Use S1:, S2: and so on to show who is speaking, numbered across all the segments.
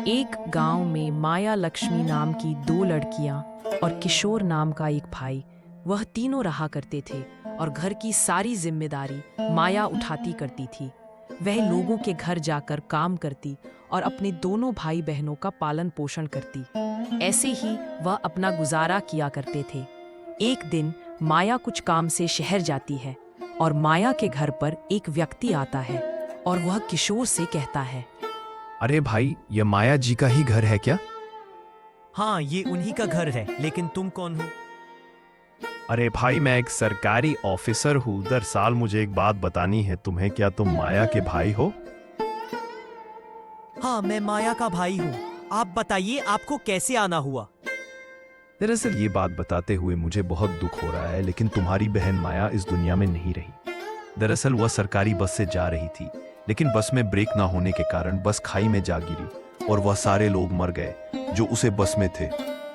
S1: एक गांव में माया लक्ष्मी नाम की दो लड़कियां और किशोर नाम का एक भाई, वह तीनों रहा करते थे और घर की सारी जिम्मेदारी माया उठाती करती थी। वह लोगों के घर जाकर काम करती और अपने दोनों भाई बहनों का पालन पोषण करती। ऐसे ही वह अपना गुजारा किया करते थे। एक दिन माया कुछ काम से शहर जाती है और माया के घर पर एक व्यक्ति आता है और वह किशोर से कहता है,
S2: अरे भाई, ये माया जी का ही घर है क्या?
S3: हाँ, ये उन्हीं का घर है, लेकिन तुम कौन हो?
S2: अरे भाई, मैं एक सरकारी ऑफिसर हूँ। दरअसल मुझे एक बात बतानी है तुम्हें। क्या तुम माया के भाई हो?
S3: हाँ, मैं माया का भाई हूँ। आप बताइए, आपको कैसे आना हुआ?
S2: दरअसल ये बात बताते हुए मुझे बहुत दुख हो रहा है, लेकिन तुम्हारी बहन माया इस दुनिया में नहीं रही। दरअसल वह सरकारी बस से जा रही थी, लेकिन बस में ब्रेक ना होने के कारण बस खाई में जा गिरी और वह सारे लोग मर गए जो उसे बस में थे।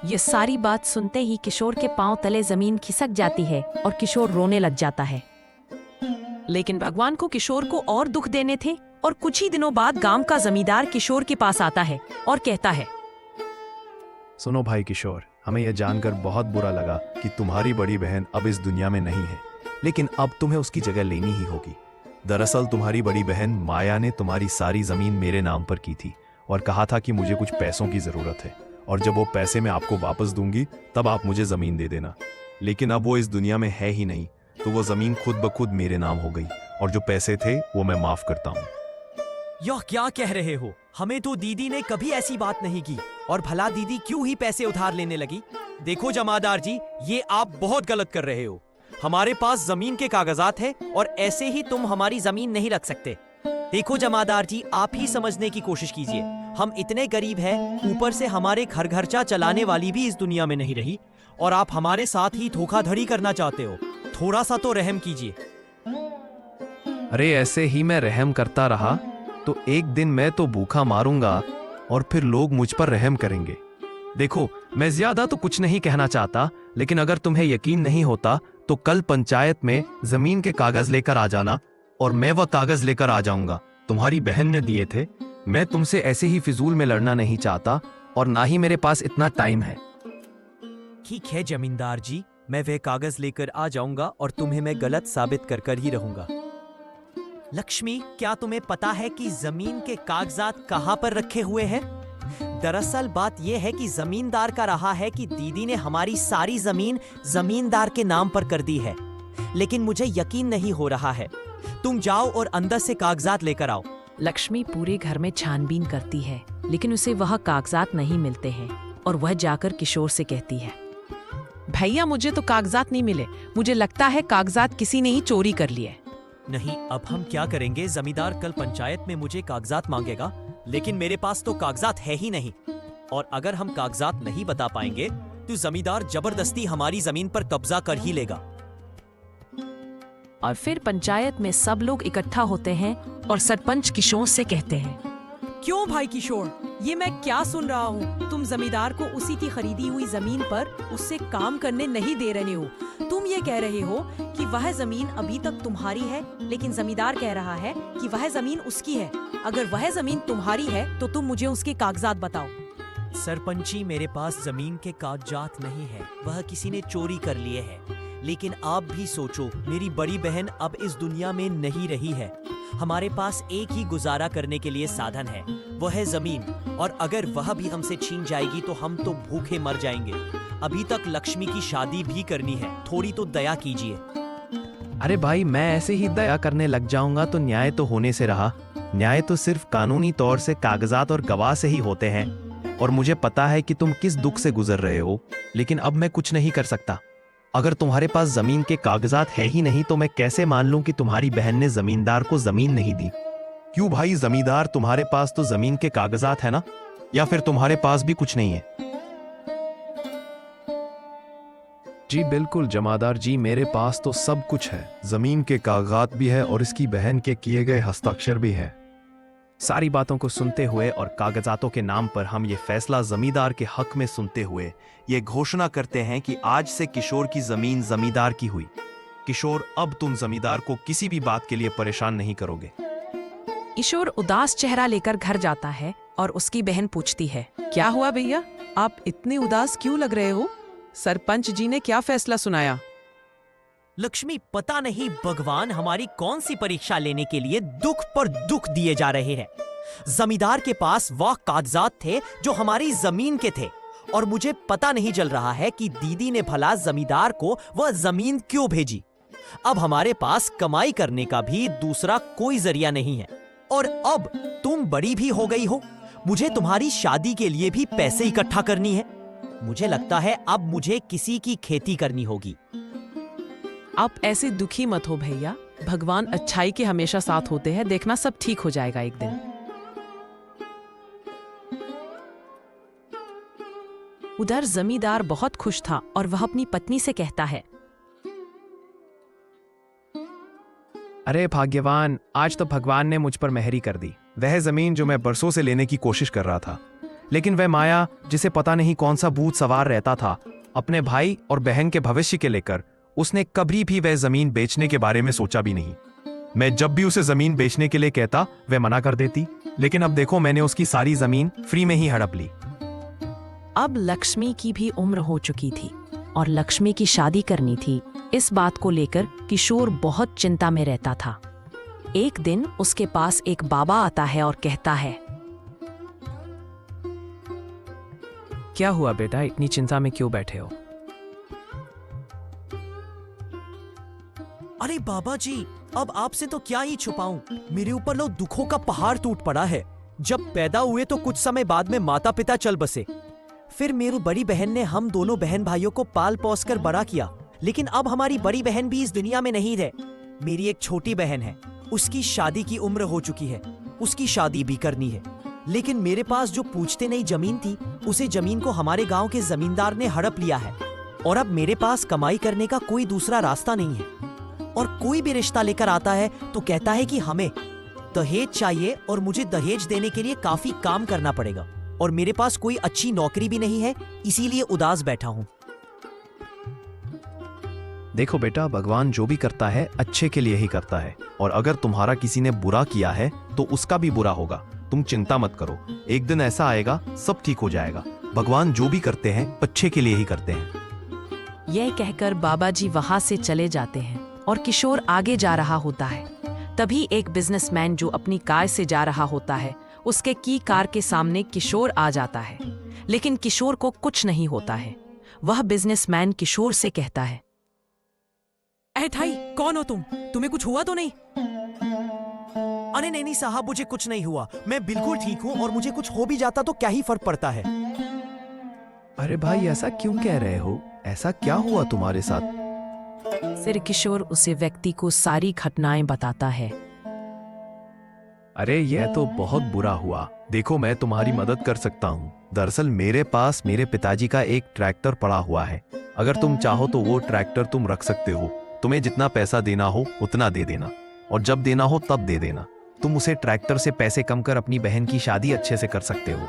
S1: ये सारी बात सुनते ही किशोर के पांव तले जमीन खिसक जाती है और किशोर रोने लग जाता है। लेकिन भगवान को किशोर को और दुख देने थे और कुछ ही दिनों बाद गांव का जमींदार किशोर के पास आता है और कहता है,
S2: सुनो भाई किशोर, हमें यह जानकर बहुत बुरा लगा कि तुम्हारी बड़ी बहन अब इस दुनिया में नहीं है, लेकिन अब तुम्हें उसकी जगह लेनी ही होगी। दरअसल तुम्हारी बड़ी बहन माया ने तुम्हारी सारी जमीन मेरे नाम पर की थी और कहा था कि मुझे कुछ पैसों की जरूरत है और जब वो पैसे मैं आपको वापस दूंगी तब आप मुझे जमीन दे देना। लेकिन अब वो इस दुनिया में है ही नहीं, तो वो जमीन खुद ब खुद मेरे नाम हो गई और जो पैसे थे वो मैं माफ करता हूँ।
S3: यह क्या कह रहे हो? हमें तो दीदी ने कभी ऐसी बात नहीं की। और भला दीदी क्यों ही पैसे उधार लेने लगी? देखो जमादार जी, ये आप बहुत गलत कर रहे हो। हमारे पास जमीन के कागजात है और ऐसे ही तुम हमारी जमीन नहीं रख सकते। देखो जमादार जी, आप ही समझने की कोशिश कीजिए। हम इतने गरीब हैं, ऊपर से हमारे घर खर्चा चलाने वाली भी इस दुनिया में नहीं रही और आप हमारे साथ ही धोखाधड़ी करना चाहते हो। थोड़ा सा तो रहम कीजिए।
S2: अरे ऐसे ही मैं रहम करता रहा तो एक दिन मैं तो भूखा मारूंगा और फिर लोग मुझ पर रहम करेंगे। देखो, मैं ज्यादा तो कुछ नहीं कहना चाहता, लेकिन अगर तुम्हें यकीन नहीं होता तो कल पंचायत में जमीन के कागज लेकर आ जाना और मैं वह कागज लेकर आ जाऊंगा। तुम्हारी बहन ने दिए थे। मैं तुमसे ऐसे ही फिजूल में लड़ना नहीं चाहता और ना ही मेरे पास इतना टाइम है।
S3: ठीक है जमींदार जी, मैं वह कागज लेकर आ जाऊंगा और तुम्हें मैं गलत साबित कर कर ही रहूंगा। लक्ष्मी, क्या तुम्हें पता है कि जमीन के कागजात कहां पर रखे हुए हैं? दरअसल बात यह है कि जमींदार का रहा है कि दीदी ने हमारी सारी जमीन जमींदार के नाम पर कर दी है, लेकिन मुझे यकीन नहीं हो रहा है। तुम जाओ और अंदर से कागजात लेकर आओ।
S1: लक्ष्मी पूरे घर में छानबीन करती है, लेकिन उसे वह कागजात नहीं मिलते हैं और वह जाकर किशोर से कहती है, भैया मुझे तो कागजात नहीं मिले। मुझे लगता है कागजात किसी ने ही चोरी कर लिए।
S3: नहीं, अब हम क्या करेंगे? जमींदार कल पंचायत में मुझे कागजात मांगेगा, लेकिन मेरे पास तो कागजात है ही नहीं। और अगर हम कागजात नहीं बता पाएंगे तो जमींदार जबरदस्ती हमारी जमीन पर कब्जा कर ही लेगा।
S1: और फिर पंचायत में सब लोग इकट्ठा होते हैं और सरपंच किशोर से कहते हैं,
S4: क्यों भाई किशोर, ये मैं क्या सुन रहा हूँ? तुम जमींदार को उसी की खरीदी हुई जमीन पर उससे काम करने नहीं दे रहे हो। तुम ये कह रहे हो कि वह जमीन अभी तक तुम्हारी है, लेकिन जमींदार कह रहा है कि वह जमीन उसकी है। अगर वह जमीन तुम्हारी है तो तुम मुझे उसके कागजात बताओ।
S3: सरपंची, मेरे पास जमीन के कागजात नहीं है, वह किसी ने चोरी कर लिए हैं। लेकिन आप भी सोचो, मेरी बड़ी बहन अब इस दुनिया में नहीं रही है। हमारे पास एक ही गुजारा करने के लिए साधन है, वह है जमीन, और अगर वह भी हमसे छीन जाएगी तो हम तो भूखे मर जाएंगे। अभी तक लक्ष्मी की शादी भी करनी है, थोड़ी तो दया कीजिए।
S2: अरे भाई, मैं ऐसे ही दया करने लग जाऊंगा तो न्याय तो होने से रहा। न्याय तो सिर्फ कानूनी तौर से कागजात और गवाह से ही होते हैं और मुझे पता है कि तुम किस दुख से गुजर रहे हो, लेकिन अब मैं कुछ नहीं कर सकता। अगर तुम्हारे पास जमीन के कागजात है ही नहीं तो मैं कैसे मान लूं कि तुम्हारी बहन ने जमींदार को जमीन नहीं दी? क्यों भाई जमींदार, तुम्हारे पास तो जमीन के कागजात है ना, या फिर तुम्हारे पास भी कुछ नहीं है? जी बिल्कुल जमादार जी, मेरे पास तो सब कुछ है। जमीन के कागजात भी है और इसकी बहन के किए गए हस्ताक्षर भी है। सारी बातों को सुनते हुए और कागजातों के नाम पर हम ये फैसला जमींदार के हक में सुनते हुए ये घोषणा करते हैं कि आज से किशोर की जमीन जमींदार की हुई। किशोर, अब तुम जमींदार को किसी भी बात के लिए परेशान नहीं करोगे।
S1: किशोर उदास चेहरा लेकर घर जाता है और उसकी बहन पूछती है,
S4: क्या हुआ भैया, आप इतने उदास क्यों लग रहे हो? सरपंच जी ने क्या फैसला सुनाया?
S3: लक्ष्मी, पता नहीं भगवान हमारी कौन सी परीक्षा लेने के लिए दुख पर दुख दिए जा रहे हैं। जमींदार के पास वह कागजात थे जो हमारी जमीन के थे, और मुझे पता नहीं चल रहा है कि दीदी ने भला जमींदार को वह जमीन क्यों भेजी। अब हमारे पास कमाई करने का भी दूसरा कोई जरिया नहीं है, और अब तुम बड़ी भी हो गई हो, मुझे तुम्हारी शादी के लिए भी पैसे इकट्ठा करनी है। मुझे लगता है अब मुझे किसी की खेती करनी होगी।
S4: आप ऐसे दुखी मत हो भैया, भगवान अच्छाई के हमेशा साथ होते हैं, देखना सब ठीक हो जाएगा एक दिन।
S1: उधर जमींदार बहुत खुश था और वह अपनी पत्नी से कहता है,
S2: अरे भाग्यवान, आज तो भगवान ने मुझ पर मेहरी कर दी। वह जमीन जो मैं बरसों से लेने की कोशिश कर रहा था, लेकिन वह माया जिसे पता नहीं कौन सा भूत सवार रहता था अपने भाई और बहन के भविष्य के लेकर, उसने कभी भी वह जमीन बेचने के बारे में सोचा भी नहीं। मैं जब भी उसे जमीन बेचने के लिए कहता वह मना कर देती, लेकिन अब देखो मैंने उसकी सारी जमीन फ्री में ही हड़प ली।
S1: अब लक्ष्मी की भी उम्र हो चुकी थी और लक्ष्मी की शादी करनी थी। इस बात को लेकर किशोर बहुत चिंता में रहता था। एक दिन उसके पास एक बाबा आता है और कहता है,
S5: क्या हुआ बेटा, इतनी चिंता में क्यों बैठे हो?
S3: अरे बाबा जी, अब आपसे तो क्या ही छुपाऊं, मेरे ऊपर लो दुखों का पहाड़ टूट पड़ा है। जब पैदा हुए तो कुछ समय बाद में माता पिता चल बसे। फिर मेरी बड़ी बहन ने हम दोनों बहन भाइयों को पाल पोस कर बड़ा किया, लेकिन अब हमारी बड़ी बहन भी इस दुनिया में नहीं रहे। मेरी एक छोटी बहन है, उसकी शादी की उम्र हो चुकी है, उसकी शादी भी करनी है। लेकिन मेरे पास जो पूछते नहीं जमीन थी, उसे जमीन को हमारे गांव के जमींदार ने हड़प लिया है, और अब मेरे पास कमाई करने का कोई दूसरा रास्ता नहीं है। और कोई भी रिश्ता लेकर आता है तो कहता है कि हमें दहेज चाहिए, और मुझे दहेज देने के लिए काफी काम करना पड़ेगा, और मेरे पास कोई अच्छी नौकरी भी नहीं है, इसीलिए उदास बैठा हूँ।
S2: देखो बेटा, भगवान जो भी करता है अच्छे के लिए ही करता है, और अगर तुम्हारा किसी ने बुरा किया है तो उसका भी बुरा होगा। तुम चिंता मत करो, एक दिन ऐसा आएगा सब ठीक हो जाएगा। भगवान जो भी करते हैं अच्छे के लिए ही करते हैं।
S1: यह कहकर बाबा जी वहां से चले जाते हैं और किशोर आगे जा रहा होता है। तभी एक बिजनेसमैन जो अपनी कार से जा रहा होता है, उसके की कार के सामने किशोर आ जाता है, लेकिन किशोर को कुछ नहीं होता है। वह बिजनेसमैन किशोर से कहता है,
S4: ऐ भाई, कौन हो तुम? तुम्हें कुछ हुआ तो नहीं?
S3: अरे नहीं साहब, मुझे कुछ नहीं हुआ, मैं बिल्कुल ठीक हूँ, और मुझे कुछ हो भी जाता तो क्या ही फर्क पड़ता है।
S2: अरे भाई, ऐसा क्यों कह रहे हो? ऐसा क्या हुआ तुम्हारे साथ?
S1: फिर किशोर उसे व्यक्ति को सारी घटनाएं बताता है।
S2: अरे यह तो बहुत बुरा हुआ। देखो, मैं तुम्हारी मदद कर सकता हूँ। दरअसल मेरे पास मेरे पिताजी का एक ट्रैक्टर पड़ा हुआ है। अगर तुम चाहो तो वो ट्रैक्टर तुम रख सकते हो। तुम्हें जितना पैसा देना हो उतना दे देना, और जब देना हो तब दे देना। तुम उसे ट्रैक्टर से पैसे कम कर अपनी बहन की शादी अच्छे से कर सकते हो।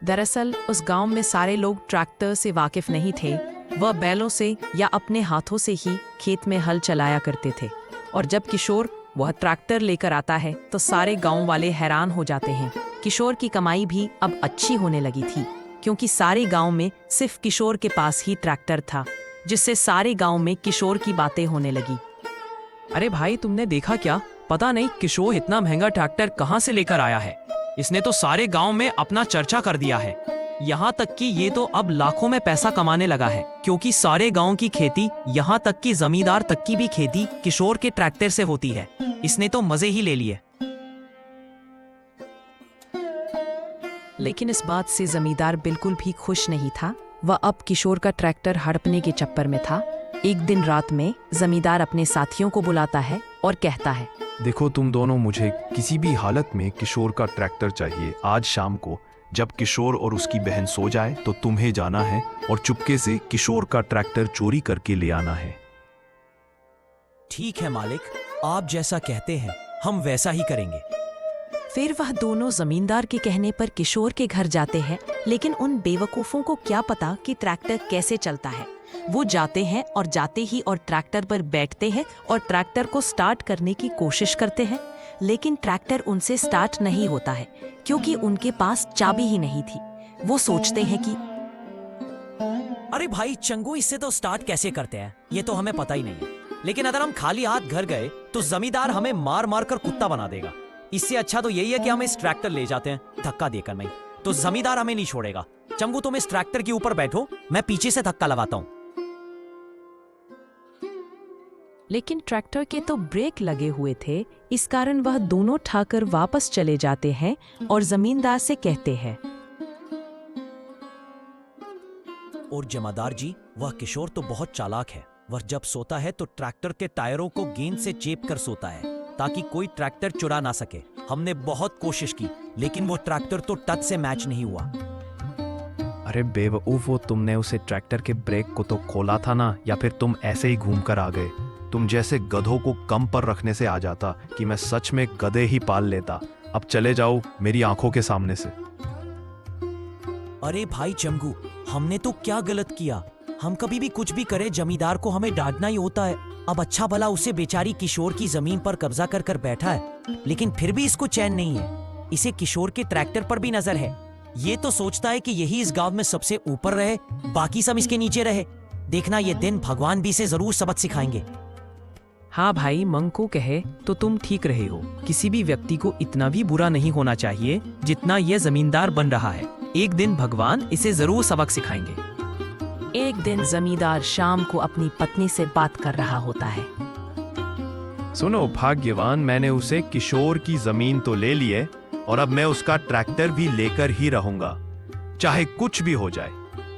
S1: दरअसल उस गांव में सारे लोग ट्रैक्टर से वाकिफ नहीं थे। वह बैलों से या अपने हाथों से ही खेत में हल चलाया करते थे, और जब किशोर वह ट्रैक्टर लेकर आता है तो सारे गांव वाले हैरान हो जाते हैं। किशोर की कमाई भी अब अच्छी होने लगी थी, क्योंकि सारे गांव में सिर्फ किशोर के पास ही ट्रैक्टर था, जिससे सारे गांव में किशोर की बातें होने लगी।
S5: अरे भाई, तुमने देखा क्या? पता नहीं किशोर इतना महंगा ट्रैक्टर कहाँ से लेकर आया है। इसने तो सारे गांव में अपना चर्चा कर दिया है। यहाँ तक कि ये तो अब लाखों में पैसा कमाने लगा है, क्योंकि सारे गांव की खेती, यहाँ तक कि जमींदार तक की भी खेती किशोर के ट्रैक्टर से होती है। इसने तो मजे ही ले लिए।
S1: लेकिन इस बात से जमींदार बिल्कुल भी खुश नहीं था। वह अब किशोर का ट्रैक्टर हड़पने के चक्कर में था। एक दिन रात में जमींदार अपने साथियों को बुलाता है और कहता है,
S2: देखो, तुम दोनों, मुझे किसी भी हालत में किशोर का ट्रैक्टर चाहिए। आज शाम को जब किशोर और उसकी बहन सो जाए तो तुम्हें जाना है और चुपके से किशोर का ट्रैक्टर चोरी करके ले आना है।
S3: ठीक है मालिक, आप जैसा कहते हैं हम वैसा ही करेंगे।
S1: फिर वह दोनों जमींदार के कहने पर किशोर के घर जाते हैं, लेकिन उन बेवकूफों को क्या पता कि ट्रैक्टर कैसे चलता है। वो जाते हैं और जाते ही और ट्रैक्टर पर बैठते हैं और ट्रैक्टर को स्टार्ट करने की कोशिश करते हैं, लेकिन ट्रैक्टर उनसे स्टार्ट नहीं होता है क्योंकि उनके पास चाबी ही नहीं थी। वो सोचते हैं कि
S3: अरे भाई चंगू, इससे तो स्टार्ट कैसे करते हैं ये तो हमें पता ही नहीं है। लेकिन अगर हम खाली हाथ घर गए तो जमींदार हमें मार मार कर कुत्ता बना देगा। इससे अच्छा तो यही है कि हम इस ट्रैक्टर ले जाते हैं धक्का देकर नहीं, तो जमींदार हमें नहीं छोड़ेगा। चंगू, तुम इस ट्रैक्टर के ऊपर बैठो, मैं पीछे से धक्का लगाता हूँ।
S1: लेकिन ट्रैक्टर के तो ब्रेक लगे हुए थे, इस कारण वह दोनों ठाकर वापस चले जाते हैं और जमींदार से कहते हैं,
S3: और जमादार जी, वह किशोर तो बहुत चालाक है। वह जब सोता है तो ट्रैक्टर के टायरों को गेंद से चेप कर सोता है ताकि कोई ट्रैक्टर चुरा ना सके। हमने बहुत कोशिश की लेकिन वो ट्रैक्टर तो टच से मैच नहीं हुआ।
S2: अरे बेवकूफ, वो तुमने उसे ट्रैक्टर के ब्रेक को तो खोला था ना, या फिर तुम ऐसे ही घूम कर आ गए? तुम जैसे गधों को कम पर रखने से आ जाता कि मैं सच में गधे ही पाल लेता। अब चले जाओ मेरी आंखों के सामने से।
S3: अरे भाई चंगू, हमने तो क्या गलत किया? हम कभी भी कुछ भी करें जमींदार को हमें डांटना ही होता है। अब अच्छा भला उसे बेचारी किशोर की जमीन पर कब्जा कर कर बैठा है, लेकिन फिर भी इसको चैन नहीं है। इसे किशोर के ट्रैक्टर पर भी नजर है। ये तो सोचता है कि यही इस गांव में सबसे ऊपर रहे, बाकी सब इसके नीचे रहे। देखना ये दिन भगवान भी इसे जरूर सबक सिखाएंगे।
S5: हाँ भाई, मंग को कहे तो तुम ठीक रहे हो। किसी भी व्यक्ति को इतना भी बुरा नहीं होना चाहिए जितना यह जमींदार बन रहा है। एक दिन भगवान इसे जरूर सबक सिखाएंगे।
S1: एक दिन जमींदार शाम को अपनी पत्नी से बात कर रहा होता है।
S2: सुनो भाग्यवान, मैंने उसे किशोर की जमीन तो ले ली है और अब मैं उसका ट्रैक्टर भी लेकर ही रहूंगा, चाहे कुछ भी हो जाए।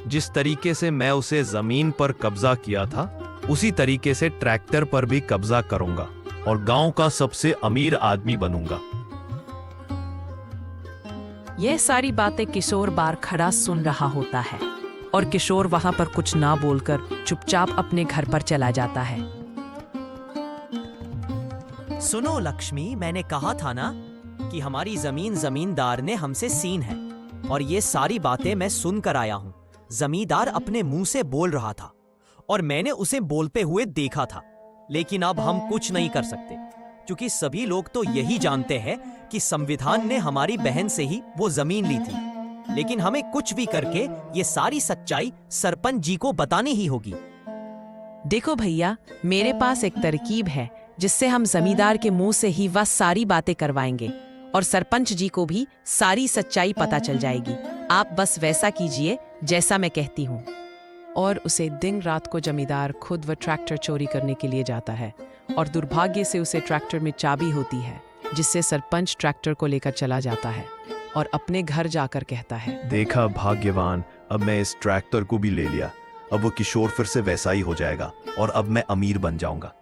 S2: जिस तरीके से मैं उसे जमीन पर कब्जा किया था उसी तरीके से ट्रैक्टर पर भी कब्जा करूंगा और गांव का सबसे अमीर आदमी बनूंगा।
S1: यह सारी बातें किशोर बार खड़ा सुन रहा होता है और किशोर वहां पर कुछ ना बोलकर चुपचाप अपने घर पर चला जाता है।
S3: सुनो लक्ष्मी, मैंने कहा था ना कि हमारी जमीन जमींदार ने हमसे सीन है, और ये सारी बातें मैं सुनकर आया हूँ। जमींदार अपने मुंह से बोल रहा था और मैंने उसे बोलते हुए देखा था, लेकिन अब हम कुछ नहीं कर सकते क्योंकि सभी लोग तो यही जानते हैं कि संविधान ने हमारी बहन से ही वो जमीन ली थी। लेकिन हमें कुछ भी करके ये सारी सच्चाई सरपंच जी को बतानी ही होगी।
S1: देखो भैया, मेरे पास एक तरकीब है जिससे हम जमींदार के मुंह से ही वह सारी बातें करवाएंगे और सरपंच जी को भी सारी सच्चाई पता चल जाएगी। आप बस वैसा कीजिए जैसा मैं कहती हूँ। और उसे दिन रात को जमींदार खुद वह ट्रैक्टर चोरी करने के लिए जाता है और दुर्भाग्य से उसे ट्रैक्टर में चाबी होती है, जिससे सरपंच ट्रैक्टर को लेकर चला जाता है और अपने घर जाकर कहता है,
S2: देखा भाग्यवान, अब मैं इस ट्रैक्टर को भी ले लिया। अब वो किशोर फिर से वैसा ही हो जाएगा और अब मैं अमीर बन जाऊंगा।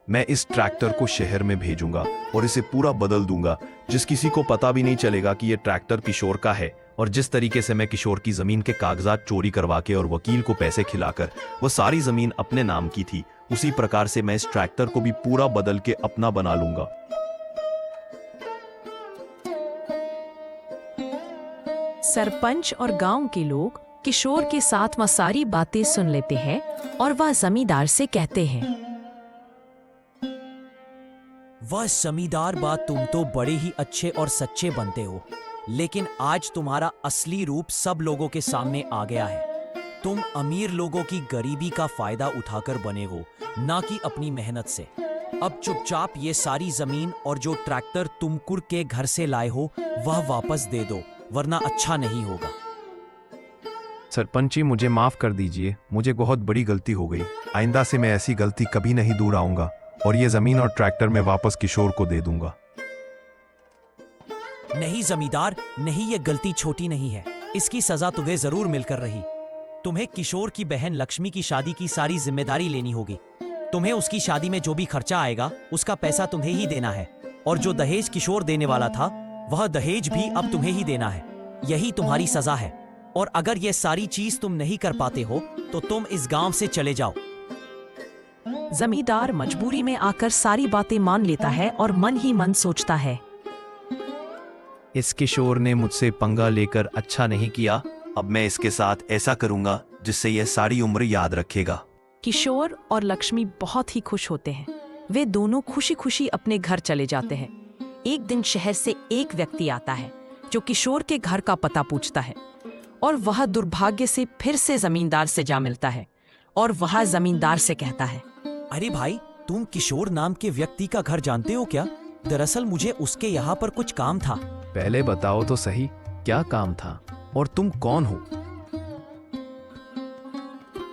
S2: मैं इस ट्रैक्टर को शहर में भेजूंगा और इसे पूरा बदल दूंगा, जिस किसी को पता भी नहीं चलेगा कि ये ट्रैक्टर किशोर का है। और जिस तरीके से मैं किशोर की जमीन के कागजात चोरी करवा के और वकील को पैसे खिलाकर वो सारी जमीन अपने नाम की थी, उसी प्रकार से मैं इस ट्रैक्टर को भी पूरा बदल के अपना बना लूंगा।
S1: सरपंच और गांव के लोग किशोर के साथ वह सारी बातें सुन लेते हैं और वह जमींदार से कहते हैं,
S3: वह जमींदार बात, तुम तो बड़े ही अच्छे और सच्चे बनते हो, लेकिन आज तुम्हारा असली रूप सब लोगों के सामने आ गया है। तुम अमीर लोगों की गरीबी का फायदा उठाकर बने हो, ना कि अपनी मेहनत से। अब चुपचाप ये सारी जमीन और जो ट्रैक्टर तुम कुर के घर से लाए हो वह वापस दे दो, वरना अच्छा नहीं होगा।
S2: सरपंच जी, मुझे माफ कर दीजिए, मुझे बहुत बड़ी गलती हो गई। आइंदा से मैं ऐसी गलती कभी नहीं दोहराऊंगा और ये जमीन और ट्रैक्टर मैं वापस किशोर को दे दूंगा।
S3: नहीं जमींदार, नहीं, ये गलती छोटी नहीं है। इसकी सजा तुम्हें जरूर मिलकर रही। तुम्हें किशोर की बहन लक्ष्मी की शादी की सारी जिम्मेदारी लेनी होगी। तुम्हें उसकी शादी में जो भी खर्चा आएगा उसका पैसा तुम्हें ही देना है, और जो दहेज किशोर देने वाला था वह दहेज भी अब तुम्हें ही देना है। यही तुम्हारी सजा है, और अगर यह सारी चीज तुम नहीं कर पाते हो तो तुम इस गांव से चले जाओ।
S1: जमींदार मजबूरी में आकर सारी बातें मान लेता है और मन ही मन सोचता है,
S2: इस किशोर ने मुझसे पंगा लेकर अच्छा नहीं किया। अब मैं इसके साथ ऐसा करूंगा जिससे यह सारी उम्र याद रखेगा।
S1: किशोर और लक्ष्मी बहुत ही खुश होते हैं। वे दोनों खुशी खुशी अपने घर चले जाते हैं। एक दिन शहर से एक व्यक्ति आता है जो किशोर के घर का पता पूछता है, और वह दुर्भाग्य से फिर से जमींदार से जा मिलता है और वह जमींदार से कहता है,
S3: अरे भाई, तुम किशोर नाम के व्यक्ति का घर जानते हो क्या? दरअसल मुझे उसके यहाँ पर कुछ काम था।
S2: पहले बताओ तो सही, क्या काम था और तुम कौन हो?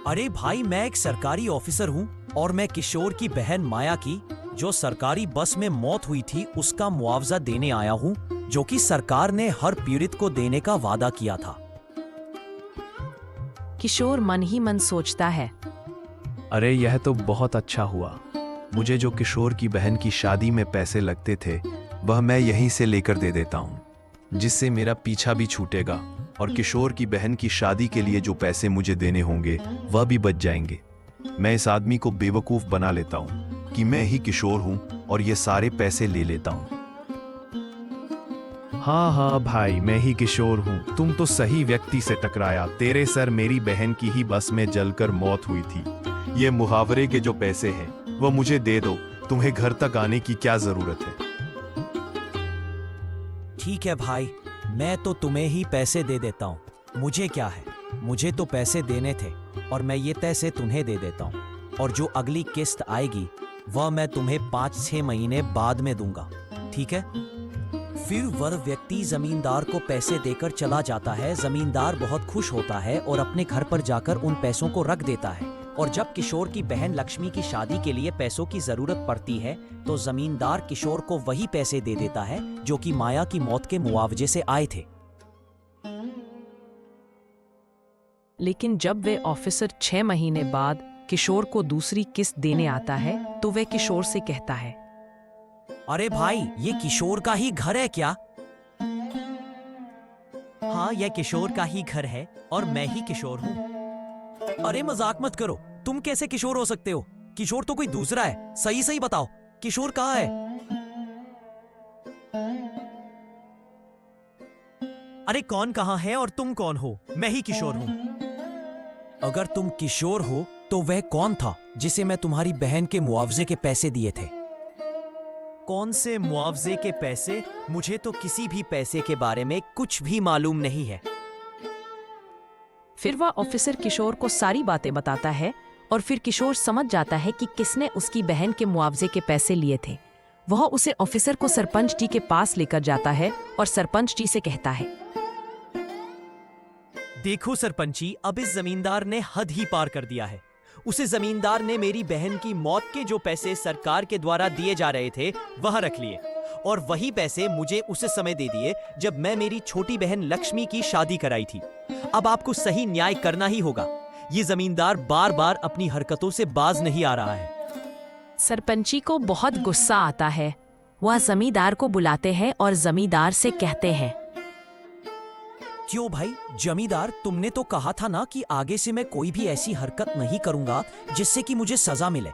S3: अरे भाई, मैं एक सरकारी ऑफिसर हूँ और मैं किशोर की बहन माया की, जो सरकारी बस में मौत हुई थी, उसका मुआवजा देने आया हूँ, जो कि सरकार ने हर पीड़ित को देने का वादा किया था।
S1: किशोर मन ही मन सोचता है,
S2: अरे यह तो बहुत अच्छा हुआ। मुझे जो किशोर की बहन की शादी में पैसे लगते थे वह मैं यहीं से लेकर दे देता हूँ, जिससे मेरा पीछा भी छूटेगा और किशोर की बहन की शादी के लिए जो पैसे मुझे देने होंगे वह भी बच जाएंगे। मैं इस आदमी को बेवकूफ बना लेता हूँ कि मैं ही किशोर हूँ और ये सारे पैसे ले लेता हूँ। हाँ हाँ भाई, मैं ही किशोर हूँ। तुम तो सही व्यक्ति से टकराया। तेरे सर मेरी बहन की ही बस में जलकर मौत हुई थी। ये मुहावरे के जो पैसे हैं वो मुझे दे दो। तुम्हें घर तक आने की क्या जरूरत है?
S3: ठीक है भाई, मैं तो तुम्हें ही पैसे दे देता हूँ। मुझे क्या है, मुझे तो पैसे देने थे और मैं ये पैसे तुम्हें दे देता हूँ, और जो अगली किस्त आएगी वह मैं तुम्हें 5-6 महीने बाद में दूंगा, ठीक है? फिर वह व्यक्ति जमींदार को पैसे देकर चला जाता है। जमींदार बहुत खुश होता है और अपने घर पर जाकर उन पैसों को रख देता है। और जब किशोर की बहन लक्ष्मी की शादी के लिए पैसों की जरूरत पड़ती है तो जमींदार किशोर को वही पैसे दे देता है जो कि माया की मौत के मुआवजे से आए थे।
S1: लेकिन जब वे ऑफिसर 6 महीने बाद किशोर को दूसरी किस्त देने आता है तो वह किशोर से कहता है,
S3: अरे भाई, ये किशोर का ही घर है क्या? हाँ, यह किशोर का ही घर है और मैं ही किशोर हूँ। अरे मजाक मत करो, तुम कैसे किशोर हो सकते हो? किशोर तो कोई दूसरा है। सही सही बताओ, किशोर कहाँ है? अरे कौन कहाँ है और तुम कौन हो? मैं ही किशोर हूँ। अगर तुम किशोर हो तो वह कौन था जिसे मैं तुम्हारी बहन के मुआवजे के पैसे दिए थे? कौन से मुआवजे के पैसे? मुझे तो किसी भी पैसे के बारे में कुछ भी मालूम नहीं है।
S1: फिर वह ऑफिसर किशोर को सारी बातें बताता है और फिर किशोर समझ जाता है कि किसने उसकी बहन के मुआवजे के पैसे लिए थे। वह उसे ऑफिसर को सरपंच जी के पास लेकर जाता है और सरपंच जी से कहता है,
S3: देखो सरपंच जी, अब इस जमींदार ने हद ही पार कर दिया है। उसे जमींदार ने मेरी बहन की मौत के जो पैसे सरकार के द्वारा दिए जा रहे थे वह रख लिए, और वही पैसे मुझे उस समय दे दिए जब मैं मेरी छोटी बहन लक्ष्मी की शादी कराई थी। अब आपको सही न्याय करना ही होगा। ये जमींदार बार बार अपनी हरकतों से बाज नहीं आ रहा है।
S1: सरपंची को बहुत गुस्सा आता है। वह जमींदार को बुलाते हैं और जमींदार से कहते हैं,
S3: क्यों भाई जमींदार, तुमने तो कहा था ना कि आगे से मैं कोई भी ऐसी हरकत नहीं करूंगा जिससे कि मुझे सजा मिले,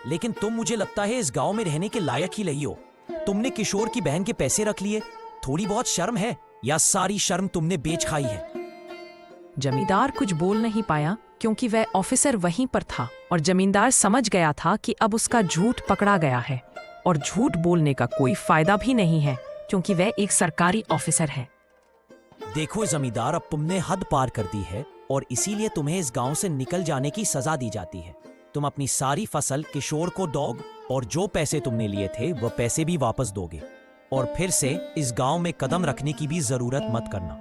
S3: लेकिन तुम मुझे लगता है इस गांव में रहने के लायक ही नहीं हो। तुमने किशोर की बहन के पैसे रख लिए। थोड़ी बहुत शर्म है या सारी शर्म तुमने बेच खाई है?
S1: जमींदार कुछ बोल नहीं पाया क्योंकि वह ऑफिसर वहीं पर था और जमींदार समझ गया था कि अब उसका झूठ पकड़ा गया है और झूठ बोलने का कोई फायदा भी नहीं है क्योंकि वह एक सरकारी ऑफिसर है।
S3: देखो जमींदार, अब तुमने हद पार कर दी है और इसीलिए तुम्हें इस गांव से निकल जाने की सजा दी जाती है। तुम अपनी सारी फसल किशोर को दोगे और जो पैसे तुमने लिए थे वह पैसे भी वापस दोगे, और फिर से इस गांव में कदम रखने की भी जरूरत मत करना।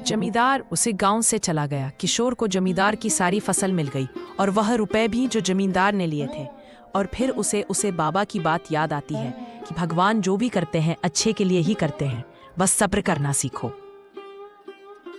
S1: जमींदार उसे गांव से चला गया। किशोर को जमींदार की सारी फसल मिल गई और वह रुपए भी जो जमींदार ने लिए थे। और फिर उसे बाबा की बात याद आती है कि भगवान जो भी करते हैं अच्छे के लिए ही करते हैं, बस सब्र करना सीखो।